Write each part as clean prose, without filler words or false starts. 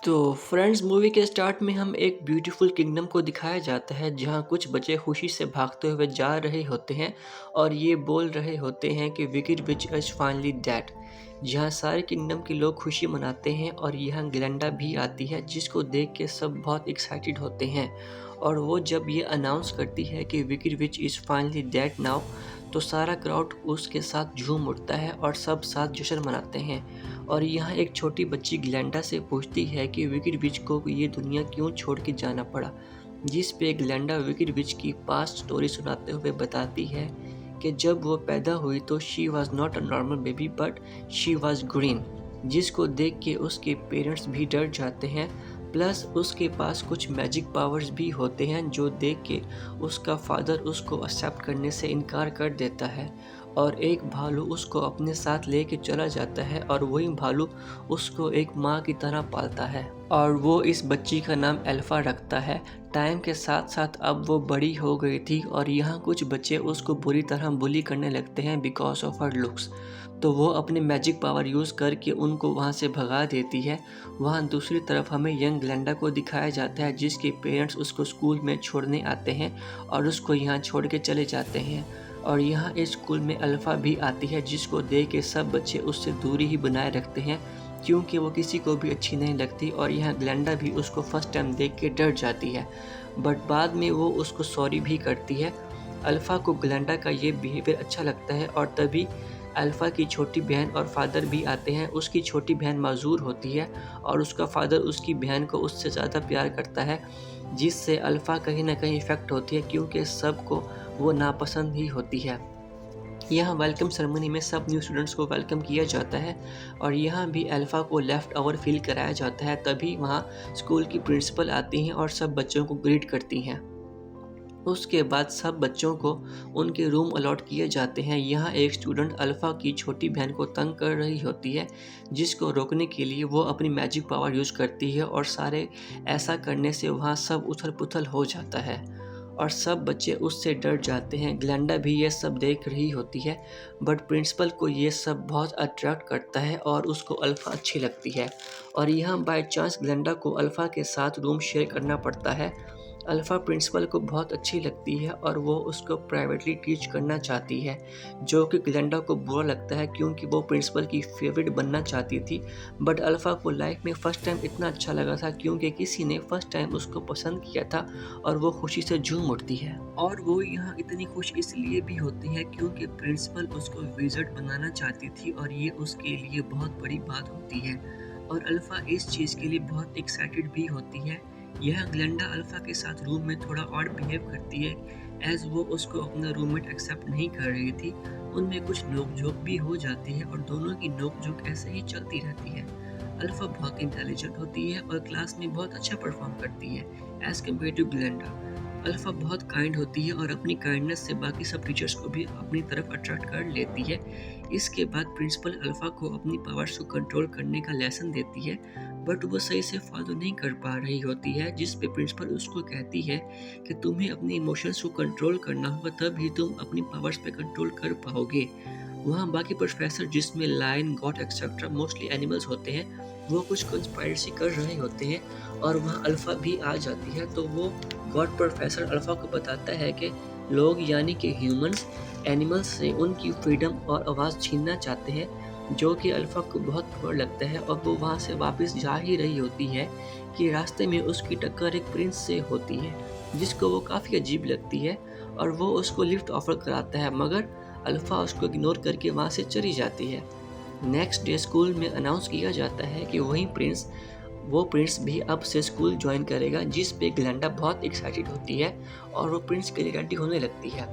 तो friends movie के start में हम एक ब्यूटीफुल किंगडम को दिखाया जाता है जहाँ कुछ बच्चे खुशी से भागते हुए जा रहे होते हैं और ये बोल रहे होते हैं कि wicked which is finally dead. जहाँ सारे किंगडम के लोग खुशी मनाते हैं और यहाँ ग्लैंडा भी आती है जिसको देख के सब बहुत एक्साइटेड होते हैं। और वो जब ये अनाउंस करती है कि wicked which is finally dead now, तो सारा क्राउड उसके साथ झूम उठता है और सब साथ जश्न मनाते हैं। और यहाँ एक छोटी बच्ची ग्लैंडा से पूछती है कि विकेड विच को ये दुनिया क्यों छोड़ के जाना पड़ा, जिस पे ग्लैंडा विकेड विच की पास्ट स्टोरी सुनाते हुए बताती है कि जब वो पैदा हुई तो she was not a normal baby but she was green, जिसको देख के उसके पेरेंट्स भी डर जाते हैं। प्लस उसके पास कुछ मैजिक पावर्स भी होते हैं जो देख के उसका फादर उसको एक्सेप्ट करने से इनकार कर देता है और एक भालू उसको अपने साथ लेके चला जाता है और वही भालू उसको एक माँ की तरह पालता है और वो इस बच्ची का नाम अल्फा रखता है। टाइम के साथ साथ अब वो बड़ी हो गई थी और यहाँ कुछ बच्चे उसको बुरी तरह बुली करने लगते हैं बिकॉज ऑफ हर लुक्स, तो वो अपने मैजिक पावर यूज़ करके उनको वहाँ से भगा देती है। वहाँ दूसरी तरफ हमें यंग ग्लैंडा को दिखाया जाता है जिसके पेरेंट्स उसको स्कूल में छोड़ने आते हैं और उसको यहाँ छोड़ के चले जाते हैं। और यहाँ इस स्कूल में अल्फ़ा भी आती है जिसको देख के सब बच्चे उससे दूरी ही बनाए रखते हैं क्योंकि वो किसी को भी अच्छी नहीं लगती। और यहाँ ग्लैंडा भी उसको फर्स्ट टाइम देख के डर जाती है बट बाद में वो उसको सॉरी भी करती है। अल्फ़ा को ग्लैंडा का ये बिहेवियर अच्छा लगता है और तभी अल्फ़ा की छोटी बहन और फादर भी आते हैं। उसकी छोटी बहन माजूर होती है और उसका फादर उसकी बहन को उससे ज़्यादा प्यार करता है, जिससे अल्फ़ा कहीं ना कहीं इफ़ेक्ट होती है क्योंकि सबको वो नापसंद ही होती है। यहाँ वेलकम सेरेमनी में सब न्यू स्टूडेंट्स को वेलकम किया जाता है और यहाँ भी अल्फ़ा को लेफ़्ट ओवर फील कराया जाता है। तभी वहाँ स्कूल की प्रिंसिपल आती हैं और सब बच्चों को ग्रीट करती हैं। उसके बाद सब बच्चों को उनके रूम अलॉट किए जाते हैं। यहाँ एक स्टूडेंट अल्फ़ा की छोटी बहन को तंग कर रही होती है जिसको रोकने के लिए वो अपनी मैजिक पावर यूज़ करती है और सारे ऐसा करने से वहाँ सब उथल पुथल हो जाता है और सब बच्चे उससे डर जाते हैं। ग्लैंडा भी ये सब देख रही होती है बट प्रिंसिपल को ये सब बहुत अट्रैक्ट करता है और उसको अल्फ़ा अच्छी लगती है। और यहाँ बाय चांस ग्लैंडा को अल्फ़ा के साथ रूम शेयर करना पड़ता है। अल्फ़ा प्रिंसिपल को बहुत अच्छी लगती है और वो उसको प्राइवेटली टीच करना चाहती है, जो कि ग्लैंडा को बुरा लगता है क्योंकि वो प्रिंसिपल की फेवरेट बनना चाहती थी। बट अल्फ़ा को लाइफ में फ़र्स्ट टाइम इतना अच्छा लगा था क्योंकि किसी ने फ़र्स्ट टाइम उसको पसंद किया था और वो खुशी से झूम उठती है। और वो यहाँ इतनी खुश इसलिए भी होती है क्योंकि प्रिंसिपल उसको विज़िट बनाना चाहती थी और ये उसके लिए बहुत बड़ी बात होती है और अल्फ़ा इस चीज़ के लिए बहुत एक्साइटेड भी होती है। यह ग्लैंडा अल्फ़ा के साथ रूम में थोड़ा ऑड बिहेव करती है एज़ वो उसको अपना रूममेट एक्सेप्ट नहीं कर रही थी। उनमें कुछ नोक-झोंक भी हो जाती है और दोनों की नोक-झोंक ऐसे ही चलती रहती है। अल्फ़ा बहुत इंटेलिजेंट होती है और क्लास में बहुत अच्छा परफॉर्म करती है as compare to Glenda. Alpha बहुत काइंड होती है और अपनी काइंडनेस से बाकी सब टीचर्स को भी अपनी तरफ अट्रैक्ट कर लेती है। इसके बाद प्रिंसिपल अल्फ़ा को अपनी पावर्स को कंट्रोल करने का लेसन देती है बट वो सही से फॉलो नहीं कर पा रही होती है, जिस पे प्रिंसिपल उसको कहती है कि तुम्हें अपने इमोशंस को कंट्रोल करना होगा तभी तुम अपनी पावर्स पे कंट्रोल कर पाओगे। वहाँ बाकी प्रोफेसर जिसमें lion, goat etcetera mostly animals होते हैं, वो कुछ कंस्पायरेसी कर रहे होते हैं और वहाँ अल्फ़ा भी आ जाती है। तो वो गॉड प्रोफेसर अल्फ़ा को बताता है कि लोग यानी कि ह्यूमंस एनिमल्स से उनकी फ्रीडम और आवाज़ छीनना चाहते हैं, जो कि अल्फ़ा को बहुत बुरा लगता है और वो वहाँ से वापस जा ही रही होती है कि रास्ते में उसकी टक्कर एक प्रिंस से होती है जिसको वो काफ़ी अजीब लगती है और वो उसको लिफ्ट ऑफ़र कराता है मगर अल्फ़ा उसको इग्नोर करके वहाँ से चली जाती है। नेक्स्ट डे स्कूल में अनाउंस किया जाता है कि वो प्रिंस भी अब से स्कूल ज्वाइन करेगा, जिस पे ग्लैंडा बहुत एक्साइटेड होती है और वो प्रिंस के लिए रेडी होने लगती है।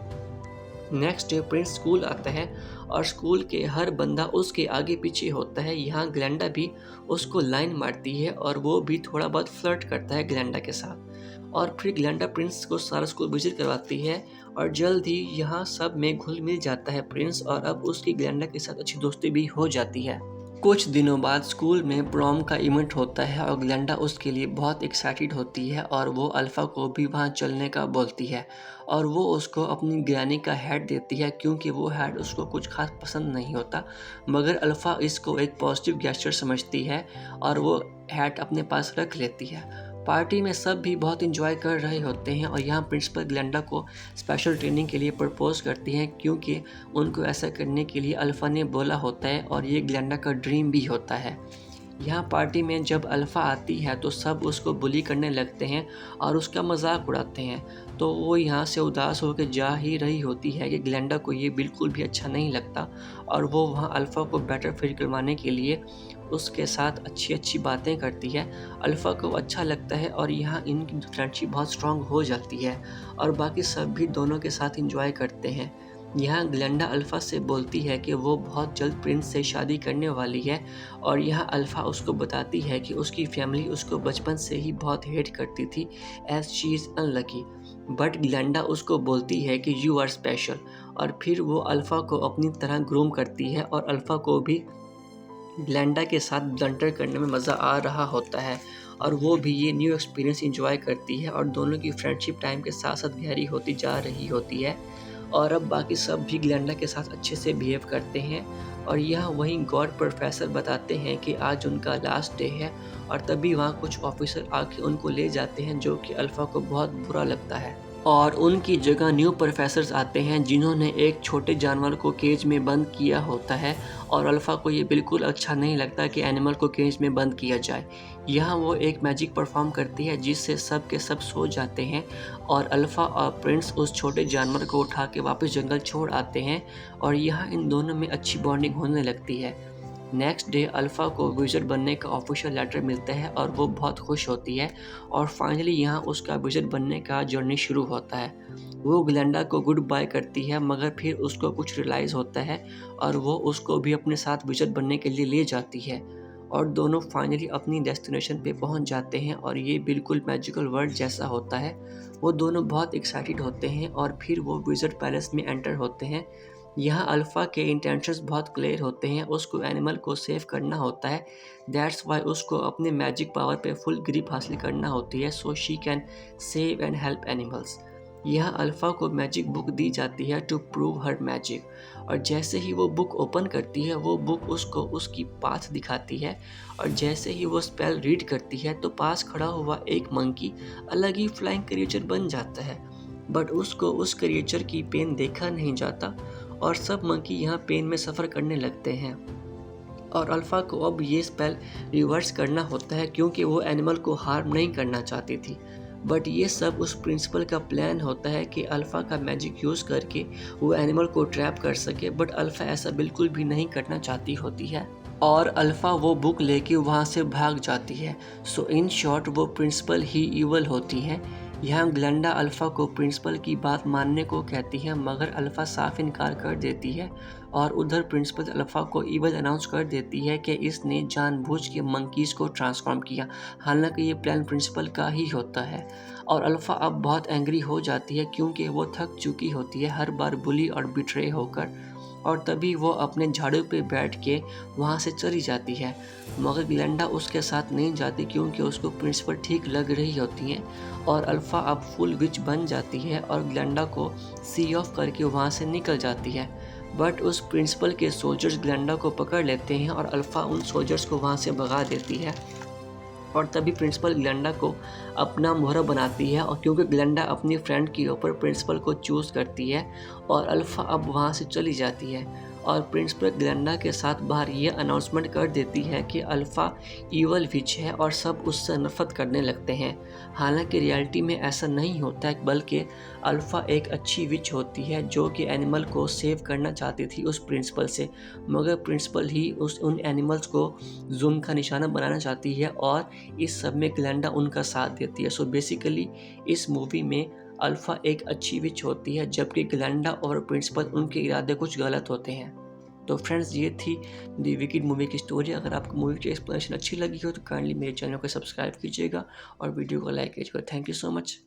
नेक्स्ट डे प्रिंस स्कूल आता है और स्कूल के हर बंदा उसके आगे पीछे होता है। यहाँ ग्लैंडा भी उसको लाइन मारती है और वो भी थोड़ा बहुत फ्लर्ट करता है ग्लैंडा के साथ और फिर ग्लैंडा प्रिंस को सारा स्कूल विजिट करवाती है और जल्द ही यहाँ सब में घुल मिल जाता है प्रिंस और अब उसकी ग्लैंडा के साथ अच्छी दोस्ती भी हो जाती है। कुछ दिनों बाद स्कूल में प्रॉम का इवेंट होता है और ग्लेंडा उसके लिए बहुत एक्साइटेड होती है और वो अल्फ़ा को भी वहाँ चलने का बोलती है और वो उसको अपनी ग्रैनी का हैट देती है क्योंकि वो हैट उसको कुछ खास पसंद नहीं होता, मगर अल्फ़ा इसको एक पॉजिटिव गेस्चर समझती है और वो हैट अपने पास रख लेती है। पार्टी में सब भी बहुत इंजॉय कर रहे होते हैं और यहाँ प्रिंसिपल ग्लेंडा को स्पेशल ट्रेनिंग के लिए प्रपोज करती हैं क्योंकि उनको ऐसा करने के लिए अल्फ़ा ने बोला होता है और ये ग्लेंडा का ड्रीम भी होता है। यहाँ पार्टी में जब अल्फ़ा आती है तो सब उसको बुली करने लगते हैं और उसका मजाक उड़ाते हैं, तो वो यहाँ से उदास होकर जा ही रही होती है कि ग्लेंडा को ये बिल्कुल भी अच्छा नहीं लगता और वो वहाँ अल्फ़ा को बेटर फील करवाने के लिए उसके साथ अच्छी अच्छी बातें करती है। अल्फ़ा को अच्छा लगता है और यहाँ इनकी फ्रेंडशिप बहुत स्ट्रांग हो जाती है और बाकी सब भी दोनों के साथ इंजॉय करते हैं। यहाँ ग्लेंडा अल्फ़ा से बोलती है कि वो बहुत जल्द प्रिंस से शादी करने वाली है और यहाँ अल्फ़ा उसको बताती है कि उसकी फैमिली उसको बचपन से ही बहुत हेट करती थी as she is unlucky, but Glenda उसको बोलती है कि यू आर स्पेशल और फिर वो अल्फ़ा को अपनी तरह ग्रूम करती है और अल्फ़ा को भी ग्लेंडा के साथ ब्लंटर करने में मज़ा आ रहा होता है और वो भी ये न्यू एक्सपीरियंस इंजॉय करती है और दोनों की फ्रेंडशिप टाइम के साथ साथ गहरी होती जा रही होती है और अब बाकी सब भी ग्लेंडा के साथ अच्छे से बिहेव करते हैं और यहाँ वहीं गॉड प्रोफेसर बताते हैं कि आज उनका लास्ट डे है और तभी वहाँ कुछ ऑफिसर आके उनको ले जाते हैं जो कि अल्फ़ा को बहुत बुरा लगता है और उनकी जगह न्यू प्रोफेसर्स आते हैं जिन्होंने एक छोटे जानवर को केज में बंद किया होता है और अल्फ़ा को ये बिल्कुल अच्छा नहीं लगता कि एनिमल को केज में बंद किया जाए। यहाँ वो एक मैजिक परफॉर्म करती है जिससे सब के सब सो जाते हैं और अल्फ़ा और प्रिंस उस छोटे जानवर को उठा के वापस जंगल छोड़ आते हैं और यहाँ इन दोनों में अच्छी बॉन्डिंग होने लगती है। नेक्स्ट डे अल्फ़ा को विज़र्ड बनने का ऑफिशियल लेटर मिलता है और वो बहुत खुश होती है और फाइनली यहाँ उसका विज़र्ड बनने का जर्नी शुरू होता है। वो ग्लेंडा को गुड बाय करती है मगर फिर उसको कुछ रियलाइज़ होता है और वो उसको भी अपने साथ विज़र्ड बनने के लिए ले जाती है और दोनों फाइनली अपनी डेस्टिनेशन पे पहुंच जाते हैं और ये बिल्कुल मैजिकल वर्ल्ड जैसा होता है। वो दोनों बहुत एक्साइटेड होते हैं और फिर वो विज़र्ड पैलेस में एंटर होते हैं। यहाँ अल्फ़ा के इंटेंशंस बहुत क्लियर होते हैं, उसको एनिमल को सेव करना होता है, दैट्स वाई उसको अपने मैजिक पावर पे फुल ग्रिप हासिल करना होती है so she can save and help animals. यहाँ अल्फ़ा को मैजिक बुक दी जाती है टू प्रूव हर मैजिक और जैसे ही वो बुक ओपन करती है वो बुक उसको उसकी पाथ दिखाती है और जैसे ही वो स्पेल रीड करती है तो पास खड़ा हुआ एक मंकी अलग ही फ्लाइंग क्रिएचर बन जाता है, बट उसको उस क्रिएचर की पेन देखा नहीं जाता और सब मंकी यहाँ पेन में सफ़र करने लगते हैं और अल्फ़ा को अब ये स्पेल रिवर्स करना होता है क्योंकि वो एनिमल को हार्म नहीं करना चाहती थी, बट ये सब उस प्रिंसिपल का प्लान होता है कि अल्फ़ा का मैजिक यूज़ करके वो एनिमल को ट्रैप कर सके, बट अल्फ़ा ऐसा बिल्कुल भी नहीं करना चाहती होती है और अल्फ़ा वो बुक लेके वहाँ से भाग जाती है। सो इन शॉर्ट वो प्रिंसिपल ही ईवल होती हैं। यहाँ ग्लेंडा अल्फ़ा को प्रिंसिपल की बात मानने को कहती है मगर अल्फ़ा साफ इनकार कर देती है और उधर प्रिंसिपल अल्फ़ा को ईवल अनाउंस कर देती है कि इसने जानबूझ के मंकीज़ को ट्रांसफॉर्म किया, हालांकि ये प्लान प्रिंसिपल का ही होता है और अल्फ़ा अब बहुत एंग्री हो जाती है क्योंकि वो थक चुकी होती है हर बार बुली और बिट्रे होकर और तभी वो अपने झाड़ू पे बैठ के वहाँ से चली जाती है, मगर ग्लेंडा उसके साथ नहीं जाती क्योंकि उसको प्रिंसिपल ठीक लग रही होती है और अल्फ़ा अब फुल विच बन जाती है और ग्लेंडा को सी ऑफ करके वहाँ से निकल जाती है, बट उस प्रिंसिपल के सोल्जर्स ग्लेंडा को पकड़ लेते हैं और अल्फ़ा उन सोल्जर्स को वहाँ से भगा देती है और तभी प्रिंसिपल ग्लेंडा को अपना मोहरा बनाती है और क्योंकि ग्लेंडा अपनी फ्रेंड के ऊपर प्रिंसिपल को चूज़ करती है और अल्फ़ा अब वहाँ से चली जाती है और प्रिंसिपल ग्लेंडा के साथ बाहर ये अनाउंसमेंट कर देती है कि अल्फ़ा ईवल विच है और सब उससे नफरत करने लगते हैं। हालांकि रियलिटी में ऐसा नहीं होता है, बल्कि अल्फ़ा एक अच्छी विच होती है जो कि एनिमल को सेव करना चाहती थी उस प्रिंसिपल से, मगर प्रिंसिपल ही उन एनिमल्स को जुल्म का निशाना बनाना चाहती है और इस सब में ग्लेंडा उनका साथ देती है। सो बेसिकली इस मूवी में अल्फ़ा एक अच्छी विच होती है जबकि ग्लेंडा और प्रिंसिपल उनके इरादे कुछ गलत होते हैं। तो फ्रेंड्स ये थी दी विकेड मूवी की स्टोरी। अगर आपको मूवी की एक्सप्लेनेशन अच्छी लगी हो तो काइंडली मेरे चैनल को सब्सक्राइब कीजिएगा और वीडियो को लाइक कीजिएगा। Thank you so much.